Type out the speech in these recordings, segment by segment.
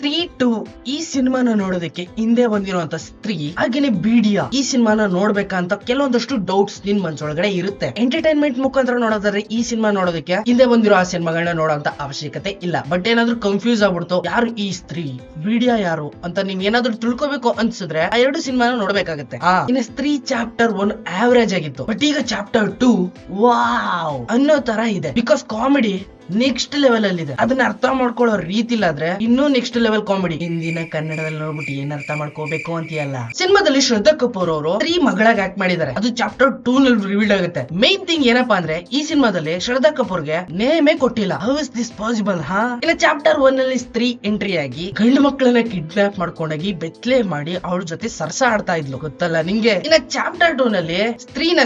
ಸ್ತ್ರೀ 2 ಈ ಸಿನಿಮಾನ ನೋಡೋದಕ್ಕೆ ಹಿಂದೆ ಬಂದಿರುವಂತ ಸ್ತ್ರೀ ಹಾಗೇನೆ ಬೀಡಿಯಾ ಈ ಸಿನಿಮಾನ ನೋಡ್ಬೇಕಂತ ಕೆಲವೊಂದಷ್ಟು ಡೌಟ್ಸ್ ನಿನ್ ಮನ್ಸೊಳಗಡೆ ಇರುತ್ತೆ. ಎಂಟರ್ಟೈನ್ಮೆಂಟ್ ಮುಖಾಂತರ ನೋಡೋದಾದ್ರೆ ಈ ಸಿನಿಮಾ ನೋಡೋದಕ್ಕೆ ಹಿಂದೆ ಬಂದಿರೋ ಆ ಸಿನಿಮಾಗಳನ್ನ ನೋಡೋಂತ ಅವಶ್ಯಕತೆ ಇಲ್ಲ. ಬಟ್ ಏನಾದ್ರೂ ಕನ್ಫ್ಯೂಸ್ ಆಗ್ಬಿಡ್ತು ಯಾರು ಈ ಸ್ತ್ರೀ ಬೀಡಿಯಾ ಯಾರು ಅಂತ ನೀವ್ ಏನಾದ್ರೂ ತಿಳ್ಕೊಬೇಕು ಅನ್ಸಿದ್ರೆ ಆ ಎರಡು ಸಿನಿಮಾನ ನೋಡ್ಬೇಕಾಗತ್ತೆ. ಇನ್ನು ಸ್ತ್ರೀ ಚಾಪ್ಟರ್ 1 ಆವರೇಜ್ ಆಗಿತ್ತು, ಬಟ್ ಈಗ ಚಾಪ್ಟರ್ 2 ವಾವ್ ಅನ್ನೋ ತರ ಇದೆ. ಬಿಕಾಸ್ ಕಾಮಿಡಿ ನೆಕ್ಸ್ಟ್ ಲೆವೆಲ್ ಅಲ್ಲಿ ಇದೆ. ಅದನ್ನ ಅರ್ಥ ಮಾಡ್ಕೊಳ್ಳೋ ರೀತಿ ಇಲ್ಲಾದ್ರೆ ಇನ್ನೂ ನೆಕ್ಸ್ಟ್ ಲೆವೆಲ್ ಕಾಮಿಡಿ. ಹಿಂದಿನ ಕನ್ನಡದಲ್ಲಿ ನೋಡ್ಬಿಟ್ಟು ಏನ್ ಅರ್ಥ ಮಾಡ್ಕೋಬೇಕು ಅಂತೀಯಲ್ಲ. ಸಿನಿಮಾದಲ್ಲಿ ಶ್ರದ್ಧಾ ಕಪೂರ್ ಅವರು ಸ್ತ್ರೀ ಮಗಳಾಗಿ ಆಕ್ಟ್ ಮಾಡಿದ್ದಾರೆ. ಅದು ಚಾಪ್ಟರ್ 2 ನಲ್ಲಿ ರಿವೀಲ್ ಆಗುತ್ತೆ. ಮೇನ್ ಥಿಂಗ್ ಏನಪ್ಪಾ ಅಂದ್ರೆ ಈ ಸಿನಿಮಾದಲ್ಲಿ ಶ್ರದ್ಧಾ ಕಪೂರ್ಗೆ ನೇಮೇ ಕೊಟ್ಟಿಲ್ಲ. How is this possible? ಇನ್ನು ಚಾಪ್ಟರ್ 1 ನಲ್ಲಿ ಸ್ತ್ರೀ ಎಂಟ್ರಿ ಆಗಿ ಗಂಡು ಮಕ್ಕಳನ್ನ ಕಿಡ್ನಾಪ್ ಮಾಡ್ಕೊಂಡೋಗಿ ಬೆತ್ಲೆ ಮಾಡಿ ಅವಳ ಜೊತೆ ಸರ್ಸ ಆಡ್ತಾ ಇದ್ಲು, ಗೊತ್ತಲ್ಲ ನಿಂಗೆ. ಇನ್ನ ಚಾಪ್ಟರ್ 2 ನಲ್ಲಿ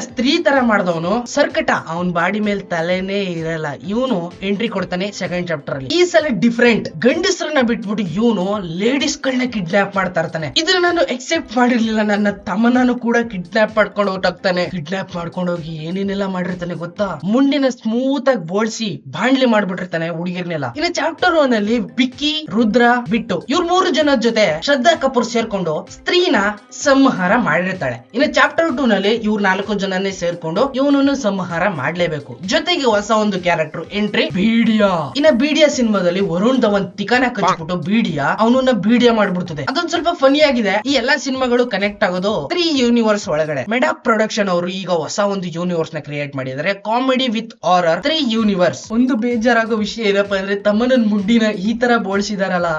ಸ್ತ್ರೀ ತರ ಮಾಡಿದವನು ಸರ್ಕಟ, ಅವನ್ ಬಾಡಿ ಮೇಲೆ ತಲೆನೇ ಇರಲ್ಲ, ಇವನು ಎಂಟ್ರಿ ಕೊಡ್ತಾನೆ ಸೆಕೆಂಡ್ ಚಾಪ್ಟರ್ ಅಲ್ಲಿ. ಈ ಸಲ ಡಿಫ್ರೆಂಟ್, ಗಂಡಸರನ್ನ ಬಿಟ್ಬಿಟ್ಟು ಇವನು ಲೇಡೀಸ್ ಗಳನ್ನ ಕಿಡ್ನಾಪ್ ಮಾಡ್ತಾ ಇರ್ತಾನೆ. ಇದನ್ನ ನಾನು ಎಕ್ಸೆಪ್ಟ್ ಮಾಡಿರ್ಲಿಲ್ಲ. ನನ್ನ ತಮ್ಮನೂ ಕೂಡ ಕಿಡ್ನಾಪ್ ಮಾಡ್ಕೊಂಡು ಹೋಗ್ತಾನೆ. ಕಿಡ್ನಾಪ್ ಮಾಡ್ಕೊಂಡು ಹೋಗಿ ಏನೇನೆಲ್ಲ ಮಾಡಿರ್ತಾನೆ ಗೊತ್ತಾ? ಮುಂಡಿನ ಸ್ಮೂತ್ ಆಗಿ ಬೋಳ್ಸಿ ಬಾಂಡ್ಲಿ ಮಾಡ್ಬಿಟ್ಟಿರ್ತಾನೆ ಹುಡುಗಿರ್ನೆಲ್ಲ. ಇನ್ನು ಚಾಪ್ಟರ್ 1 ಅಲ್ಲಿ ಬಿಕ್ಕಿ, ರುದ್ರ ಬಿಟ್ಟು ಇವ್ರ 3 ಜನದ ಜೊತೆ ಶ್ರದ್ಧಾ ಕಪೂರ್ ಸೇರ್ಕೊಂಡು ಸ್ತ್ರೀನ ಸಂಹಾರ ಮಾಡಿರ್ತಾಳೆ. ಇನ್ನು ಚಾಪ್ಟರ್ 2 ನಲ್ಲಿ ಇವ್ರ 4 ಜನನೇ ಸೇರ್ಕೊಂಡು ಇವನನ್ನು ಸಂಹಾರ ಮಾಡ್ಲೇಬೇಕು. ಜೊತೆಗೆ ಹೊಸ ಒಂದು ಕ್ಯಾರೆಕ್ಟರ್ ಎಂಟ್ರಿ ಬೀಡಿಯಾ. ಇನ್ನ ಬೀಡಿಯಾ ಸಿನಿಮಾದಲ್ಲಿ ವರುಣ್ ಧವನ್ ತಿಕಾನ ಕಚ್ಬಿಟ್ಟು ಬೀಡಿಯಾ ಅವನನ್ನ ಬೀಡಿಯಾ ಮಾಡ್ಬಿಡ್ತದೆ. ಅದೊಂದು ಸ್ವಲ್ಪ ಫನಿ ಆಗಿದೆ. ಈ ಎಲ್ಲಾ ಸಿನಿಮಾಗಳು ಕನೆಕ್ಟ್ ಆಗೋದು 3 ಯೂನಿವರ್ಸ್ ಒಳಗಡೆ. ಮೆಡಾ ಪ್ರೊಡಕ್ಷನ್ ಅವರು ಈಗ ಹೊಸ ಒಂದು ಯೂನಿವರ್ಸ್ ನ ಕ್ರಿಯೇಟ್ ಮಾಡಿದ್ದಾರೆ, ಕಾಮಿಡಿ ವಿತ್ ಹಾರರ್ 3 ಯೂನಿವರ್ಸ್. ಒಂದು ಬೇಜಾರಾಗೋ ವಿಷಯ ಏನಪ್ಪಾ ಅಂದ್ರೆ ತಮ್ಮನ ಮುಂಡಿನ ಈ ತರ ಬೋಳ್ಸಿದಾರಲ್ಲ,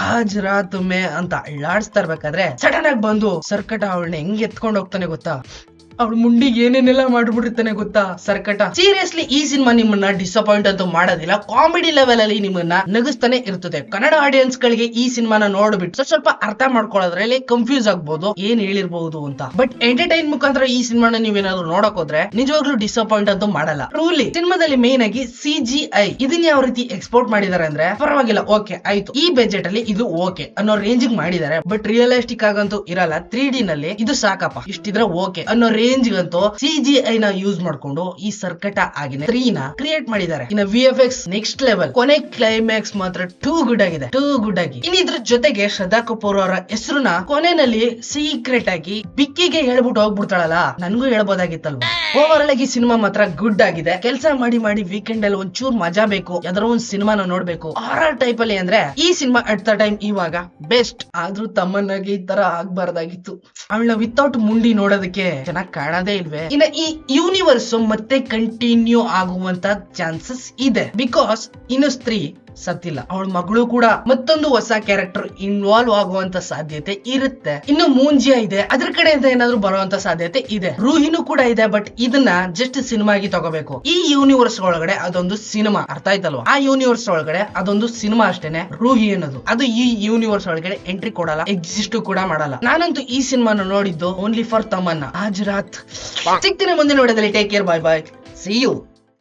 ಆಜ್ ರಾತ್ ಮೇ ಅಂತ ಅಳ್ಳಾಡ್ಸ್ತಾ ಇರ್ಬೇಕಾದ್ರೆ ಸಡನ್ ಆಗಿ ಬಂದು ಸರ್ಕಟ ಅವಳನ್ನ ಹೆಂಗ್ ಎತ್ಕೊಂಡ್ ಹೋಗ್ತಾನೆ ಗೊತ್ತಾ? ಅವಳು ಮುಂಡಿಗೆ ಏನೇನೆಲ್ಲ ಮಾಡ್ಬಿಟ್ಟಿರ್ತಾನೆ ಗೊತ್ತಾ ಸರ್ಕಟ. ಸೀರಿಯಸ್ಲಿ ಈ ಸಿನಿಮಾ ನಿಮ್ಮನ್ನ ಡಿಸಪಾಯಿಂಟ್ ಅಂತೂ ಮಾಡೋದಿಲ್ಲ. ಕಾಮಿಡಿ ಲೆವೆಲ್ ಅಲ್ಲಿ ನಿಮ್ಮನ್ನ ನಗಿಸ್ತಾನೆ ಇರ್ತದೆ. ಕನ್ನಡ ಆಡಿಯನ್ಸ್ ಗಳಿಗೆ ಈ ಸಿನಿಮಾನ ನೋಡ್ಬಿಟ್ಟು ಸ್ವಲ್ಪ ಅರ್ಥ ಮಾಡ್ಕೊಳ್ಳೋದ್ರಲ್ಲಿ ಕನ್ಫ್ಯೂಸ್ ಆಗ್ಬಹುದು ಏನ್ ಹೇಳಿರ್ಬಹುದು ಅಂತ. ಬಟ್ ಎಂಟರ್ಟೈನ್ ಮುಖಾಂತರ ಈ ಸಿನಿಮಾನ ನೀವೇನಾದ್ರು ನೋಡಕ್ ಹೋದ್ರೆ ನಿಜವಾಗ್ಲೂ ಡಿಸಪಾಯಿಂಟ್ ಅಂತೂ ಮಾಡಲ್ಲ. ಟ್ರೂಲಿ ಸಿನಿಮಾದಲ್ಲಿ ಮೇನ್ ಆಗಿ CGI ಇದನ್ನ ಯಾವ ರೀತಿ ಎಕ್ಸ್ಪೋರ್ಟ್ ಮಾಡಿದಾರೆ ಅಂದ್ರೆ ಪರವಾಗಿಲ್ಲ, ಓಕೆ ಆಯ್ತು, ಈ ಬಜೆಟ್ ಅಲ್ಲಿ ಇದು ಓಕೆ ಅನ್ನೋ ರೇಂಜ್ ಮಾಡಿದ್ದಾರೆ. ಬಟ್ ರಿಯಲಿಸ್ಟಿಕ್ ಆಗಂತೂ ಇರಲ್ಲ. 3D ನಲ್ಲಿ ಇದು ಸಾಕಪ್ಪ, ಇಷ್ಟಿದ್ರೆ ಓಕೆ ಅನ್ನೋ ರೇಂಜ್ ಗಂತೂ CGI ನ ಯೂಸ್ ಮಾಡ್ಕೊಂಡು ಈ ಸರ್ಕಟ ಆಗಿನ 3 ನ ಕ್ರಿಯೇಟ್ ಮಾಡಿದ್ದಾರೆ. ಇನ್ನು VFX ನೆಕ್ಸ್ಟ್ ಲೆವೆಲ್. ಕೊನೆ ಕ್ಲೈಮ್ಯಾಕ್ಸ್ ಮಾತ್ರ ಟೂ ಗುಡ್ ಆಗಿದೆ, ಟೂ ಗುಡ್ ಆಗಿ. ಇನ್ನು ಇದ್ರ ಜೊತೆಗೆ ಶ್ರದ್ಧಾ ಕಪೂರ್ ಅವರ ಹೆಸರನ್ನ ಕೊನೆಯಲ್ಲಿ ಸೀಕ್ರೆಟ್ ಆಗಿ ಬಿಕ್ಕಿಗೆ ಹೇಳ್ಬಿಟ್ಟು ಹೋಗ್ಬಿಡ್ತಾಳಲ್ಲ, ನನ್ಗೂ ಹೇಳ್ಬೋದಾಗಿತ್ತಲ್ವಾ. ಓವರ್ ಆಲ್ ಆಗಿ ಸಿನಿಮಾ ಮಾತ್ರ ಗುಡ್ ಆಗಿದೆ. ಕೆಲಸ ಮಾಡಿ ಮಾಡಿ ವೀಕೆಂಡ್ ಅಲ್ಲಿ ಒಂಚೂರ್ ಮಜಾ ಬೇಕು, ಯಾವ್ದಾರ ಒಂದ್ ಸಿನಿಮಾನ ನೋಡ್ಬೇಕು ಹಾರರ್ ಟೈಪ್ ಅಲ್ಲಿ ಅಂದ್ರೆ ಈ ಸಿನಿಮಾ ಅಟ್ ದ ಟೈಮ್ ಇವಾಗ ಬೆಸ್ಟ್. ಆದ್ರೂ ತಮ್ಮನಾಗಿ ಈ ತರ ಆಗ್ಬಾರ್ದಾಗಿತ್ತು. ಅವಳನ್ನ ವಿತೌಟ್ ಮುಂಡಿ ನೋಡೋದಕ್ಕೆ ಚೆನ್ನಾಗಿ ಕಾಣೋದೇ ಇಲ್ವೇ. ಇನ್ನ ಈ ಯೂನಿವರ್ಸ್ ಮತ್ತೆ ಕಂಟಿನ್ಯೂ ಆಗುವಂತ ಚಾನ್ಸಸ್ ಇದೆ. ಬಿಕಾಸ್ ಇನ್ನು ಸ್ತ್ರೀ ಸತ್ತಿಲ್ಲ, ಅವಳ ಮಗಳು ಕೂಡ ಮತ್ತೊಂದು ಹೊಸ ಕ್ಯಾರೆಕ್ಟರ್ ಇನ್ವಾಲ್ವ್ ಆಗುವಂತ ಸಾಧ್ಯತೆ ಇರುತ್ತೆ. ಇನ್ನು ಮೂಂಜಿಯಾ ಇದೆ, ಅದ್ರ ಕಡೆಯಿಂದ ಏನಾದ್ರು ಬರುವಂತ ಸಾಧ್ಯತೆ ಇದೆ. ರೂಹಿನೂ ಕೂಡ ಇದೆ. ಬಟ್ ಇದನ್ನ ಜಸ್ಟ್ ಸಿನಿಮಾಗಿ ತಗೋಬೇಕು. ಈ ಯೂನಿವರ್ಸ್ ಒಳಗಡೆ ಅದೊಂದು ಸಿನಿಮಾ, ಅರ್ಥ ಆಯ್ತಲ್ವಾ? ಆ ಯೂನಿವರ್ಸ್ ಒಳಗಡೆ ಅದೊಂದು ಸಿನಿಮಾ ಅಷ್ಟೇನೆ ರೂಹಿ ಅನ್ನೋದು. ಅದು ಈ ಯೂನಿವರ್ಸ್ ಒಳಗಡೆ ಎಂಟ್ರಿ ಕೊಡಲ್ಲ, ಎಕ್ಸಿಸ್ಟ್ ಕೂಡ ಮಾಡಲ್ಲ. ನಾನಂತೂ ಈ ಸಿನಿಮಾನ ನೋಡಿದ್ದು ಓನ್ಲಿ ಫಾರ್ ತಮನ್ನ. ಆಜ್ ರಾತ್. ಸಿಗ್ತೀನಿ ಮುಂದಿನ ವಿಡಿಯೋದಲ್ಲಿ. Take care, bye bye, see you.